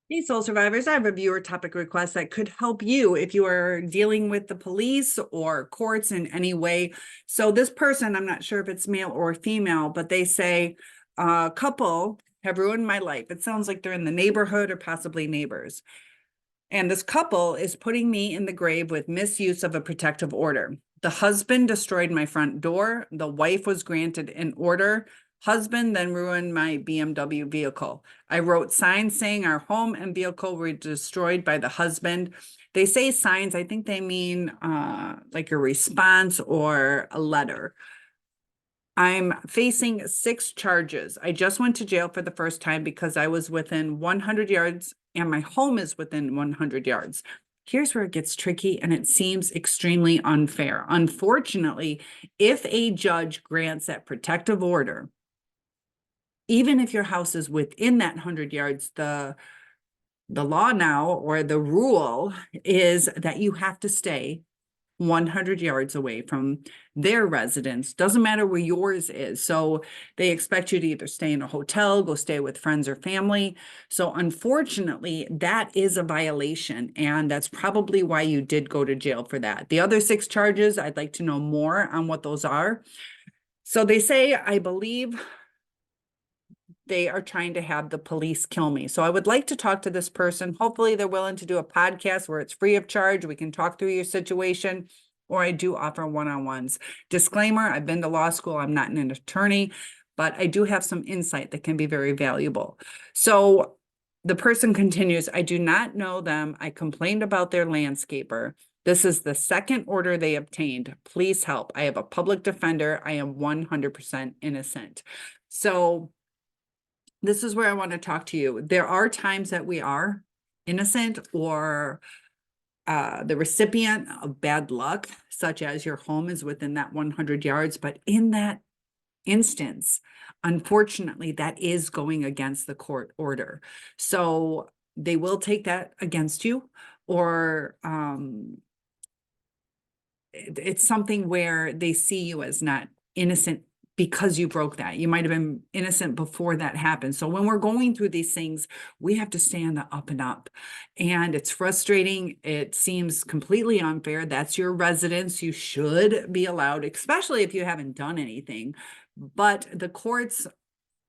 Hey, Soul Survivors, I have a viewer topic request that could help you if you are dealing with the police or courts in any way. So this person, I'm not sure if it's male or female, but they say a couple have ruined my life. It sounds like they're in the neighborhood or possibly neighbors. And this couple is putting me in the grave with misuse of a protective order. The husband destroyed my front door. The wife was granted an order. Husband then ruined my BMW vehicle. I wrote signs saying our home and vehicle were destroyed by the husband. They say signs, I think they mean like a response or a letter. I'm facing 6 charges. I just went to jail for the first time because I was within 100 yards and my home is within 100 yards. Here's where it gets tricky and it seems extremely unfair. Unfortunately, if a judge grants that protective order, even if your house is within that 100 yards, the law now or the rule is that you have to stay 100 yards away from their residence. Doesn't matter where yours is. So they expect you to either stay in a hotel, go stay with friends or family. So unfortunately, that is a violation. And that's probably why you did go to jail for that. The other 6 charges, I'd like to know more on what those are. So they say, I believe they are trying to have the police kill me. So I would like to talk to this person. Hopefully they're willing to do a podcast where it's free of charge. We can talk through your situation, or I do offer one-on-ones. Disclaimer, I've been to law school. I'm not an attorney, but I do have some insight that can be very valuable. So the person continues, I do not know them. I complained about their landscaper. This is the second order they obtained. Please help. I have a public defender. I am 100% innocent. So this is where I want to talk to you. There are times that we are innocent or the recipient of bad luck, such as your home is within that 100 yards. But in that instance, unfortunately, that is going against the court order. So they will take that against you, or it's something where they see you as not innocent because you broke that. You might have been innocent before that happened. So when we're going through these things, we have to stay on the up and up. And it's frustrating. It seems completely unfair. That's your residence. You should be allowed, especially if you haven't done anything. But the courts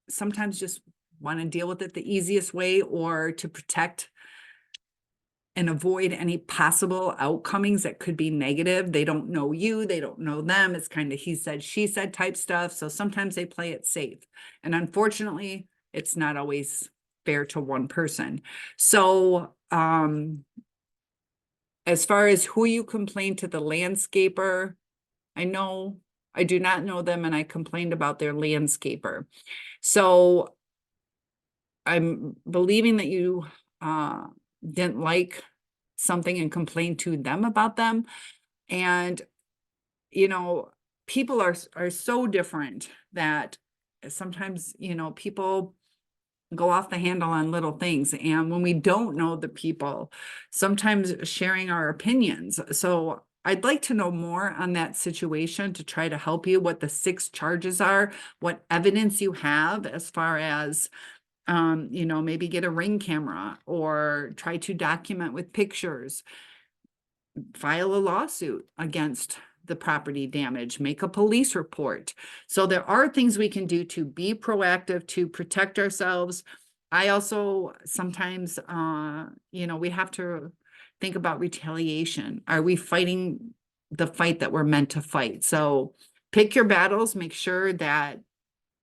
sometimes just want to deal with it the easiest way, or to protect and avoid any possible outcomings that could be negative. They don't know you, they don't know them. It's kind of he said, she said type stuff. So sometimes they play it safe. And unfortunately, it's not always fair to one person. So as far as who you complained to, the landscaper, I do not know them, and I complained about their landscaper. So I'm believing that you didn't like something and complained to them about them. And, you know, people are so different that sometimes, people go off the handle on little things. And when we don't know the people, sometimes sharing our opinions. So I'd like to know more on that situation to try to help you, what the 6 charges are, what evidence you have as far as maybe get a ring camera or try to document with pictures, file a lawsuit against the property damage, make a police report. So there are things we can do to be proactive, to protect ourselves. I also sometimes, we have to think about retaliation. Are we fighting the fight that we're meant to fight? So pick your battles, make sure that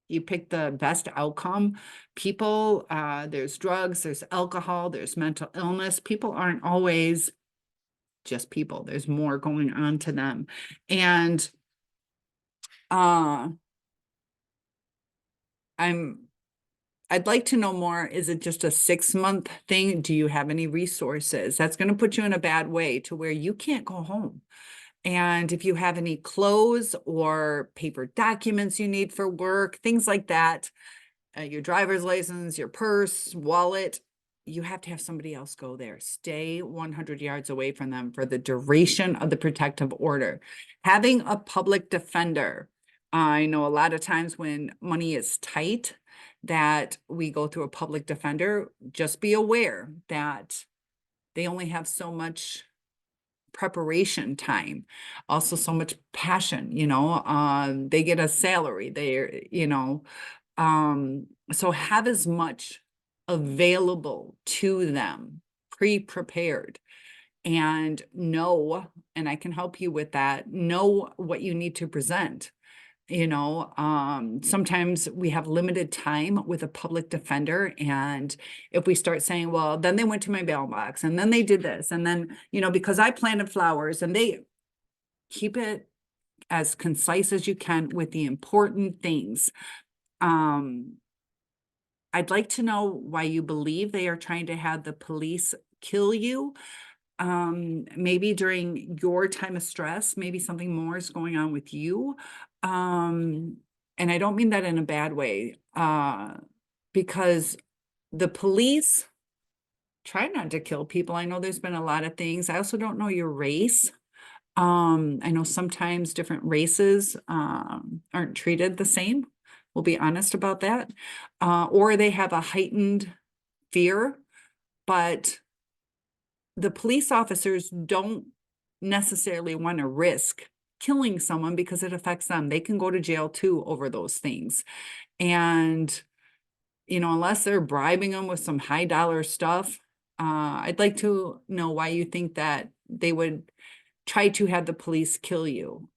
you pick the best outcome. People, there's drugs, there's alcohol, there's mental illness. People aren't always just people. There's more going on to them. And I'd like to know more. Is it just a 6-month thing? Do you have any resources? That's going to put you in a bad way to where you can't go home. And if you have any clothes or paper documents you need for work, things like that, your driver's license, your purse, wallet, you have to have somebody else go there. Stay 100 yards away from them for the duration of the protective order. Having a public defender. I know a lot of times when money is tight, that we go through a public defender, just be aware that they only have so much preparation time, also so much passion, they get a salary, so have as much available to them, pre-prepared, and know, and I can help you with that, know what you need to present. Sometimes we have limited time with a public defender, and if we start saying, well, then they went to my mailbox and then they did this, and then, because I planted flowers, and they keep it as concise as you can with the important things. I'd like to know why you believe they are trying to have the police kill you. Maybe during your time of stress, maybe something more is going on with you. And I don't mean that in a bad way, because the police try not to kill people. I know there's been a lot of things. I also don't know your race. I know sometimes different races aren't treated the same. We'll be honest about that. Or they have a heightened fear, but the police officers don't necessarily want to risk killing someone because it affects them. They can go to jail too over those things. And, unless they're bribing them with some high dollar stuff, I'd like to know why you think that they would try to have the police kill you.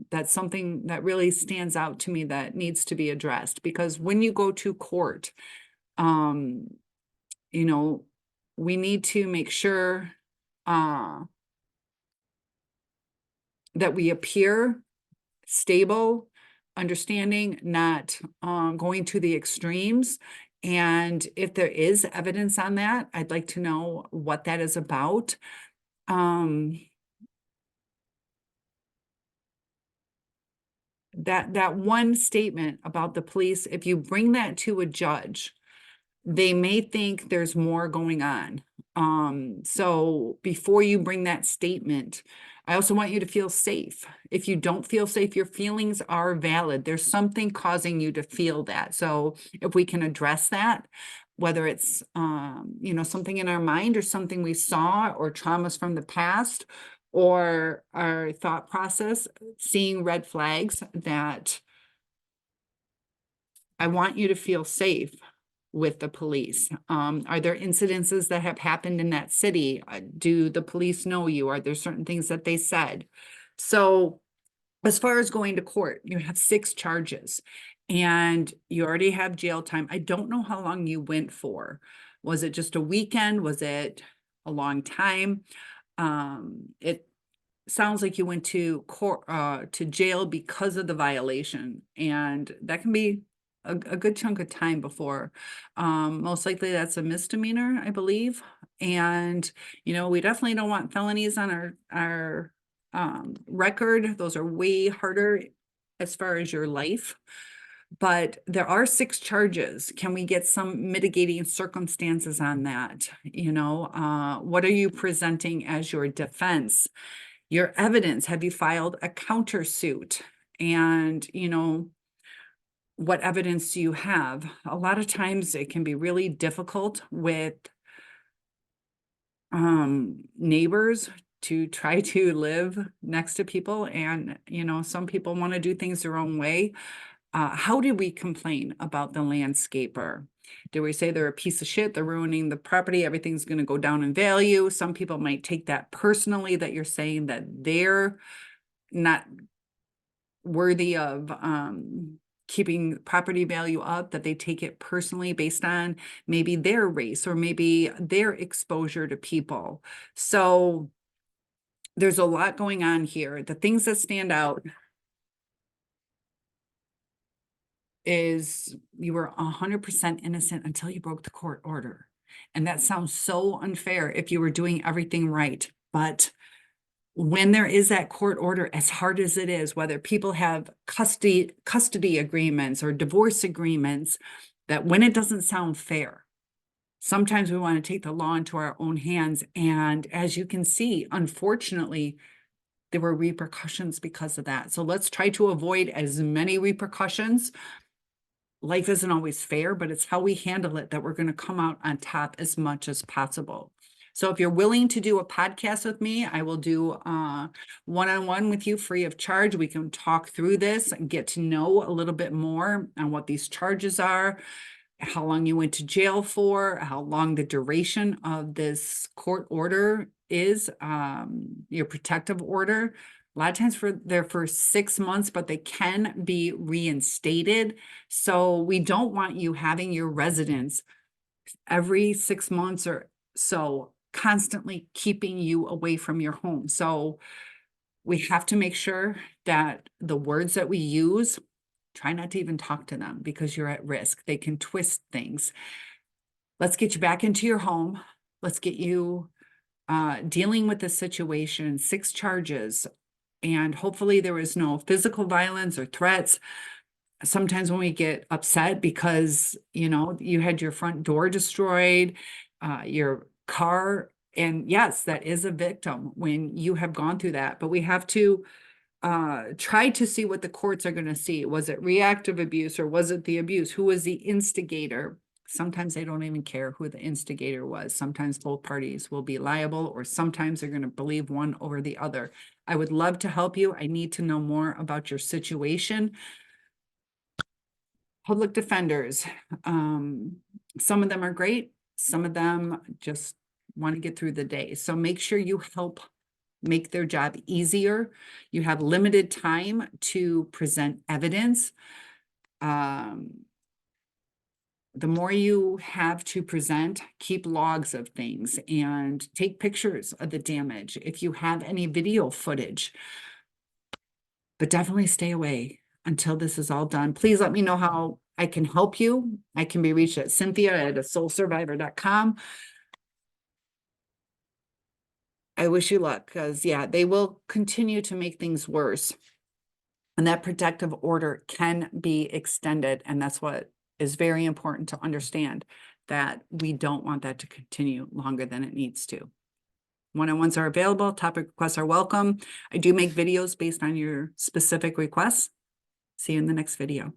That's something that really stands out to me that needs to be addressed, because when you go to court, we need to make sure that we appear stable, understanding, not going to the extremes. And if there is evidence on that, I'd like to know what that is about. That one statement about the police, if you bring that to a judge, they may think there's more going on. So before you bring that statement, I also want you to feel safe. If you don't feel safe, your feelings are valid. There's something causing you to feel that. So if we can address that, whether it's, something in our mind or something we saw or traumas from the past or our thought process, seeing red flags, that I want you to feel safe with the police. Are there incidences that have happened in that city? Do the police know you? Are there certain things that they said? So as far as going to court, you have 6 charges and you already have jail time. I don't know how long you went for. Was it just a weekend? Was it a long time? It sounds like you went to court, to jail because of the violation, and that can be a good chunk of time before. Most likely that's a misdemeanor, I believe. And, we definitely don't want felonies on our record. Those are way harder as far as your life. But there are 6 charges. Can we get some mitigating circumstances on that? What are you presenting as your defense? Your evidence, have you filed a countersuit? And, what evidence do you have? A lot of times it can be really difficult with neighbors to try to live next to people. And, some people want to do things their own way. How did we complain about the landscaper? Do we say they're a piece of shit, they're ruining the property, everything's going to go down in value? Some people might take that personally, that you're saying that they're not worthy of keeping property value up, that they take it personally based on maybe their race or maybe their exposure to people. So there's a lot going on here. The things that stand out is you were 100% innocent until you broke the court order. And that sounds so unfair if you were doing everything right. But when there is that court order, as hard as it is, whether people have custody agreements or divorce agreements, that when it doesn't sound fair, sometimes we want to take the law into our own hands. And as you can see, unfortunately, there were repercussions because of that. So let's try to avoid as many repercussions. life isn't always fair, but it's how we handle it that we're going to come out on top as much as possible. So if you're willing to do a podcast with me, I will do one-on-one with you free of charge. We can talk through this and get to know a little bit more on what these charges are, how long you went to jail for, how long the duration of this court order is, your protective order. A lot of times they're for 6 months, but they can be reinstated. So we don't want you having your residence every 6 months or so, constantly keeping you away from your home. So we have to make sure that the words that we use, try not to even talk to them because you're at risk. They can twist things. Let's get you back into your home. Let's get you dealing with the situation, 6 charges. And hopefully there was no physical violence or threats. Sometimes when we get upset because, you know, you had your front door destroyed, your car, and yes, that is a victim when you have gone through that. But we have to try to see what the courts are going to see. Was it reactive abuse or was it the abuse? Who was the instigator? Sometimes they don't even care who the instigator was. Sometimes both parties will be liable, or sometimes they're going to believe one over the other. I would love to help you. I need to know more about your situation. Public defenders, some of them are great. Some of them just want to get through the day. So make sure you help make their job easier. You have limited time to present evidence. The more you have to present, keep logs of things and take pictures of the damage if you have any video footage. But definitely stay away until this is all done. Please let me know how I can help you. I can be reached at cynthia@asoulsurvivor.com. I wish you luck because, yeah, they will continue to make things worse. And that protective order can be extended. And that's what is very important to understand, that we don't want that to continue longer than it needs to. One-on-ones are available. Topic requests are welcome. I do make videos based on your specific requests. See you in the next video.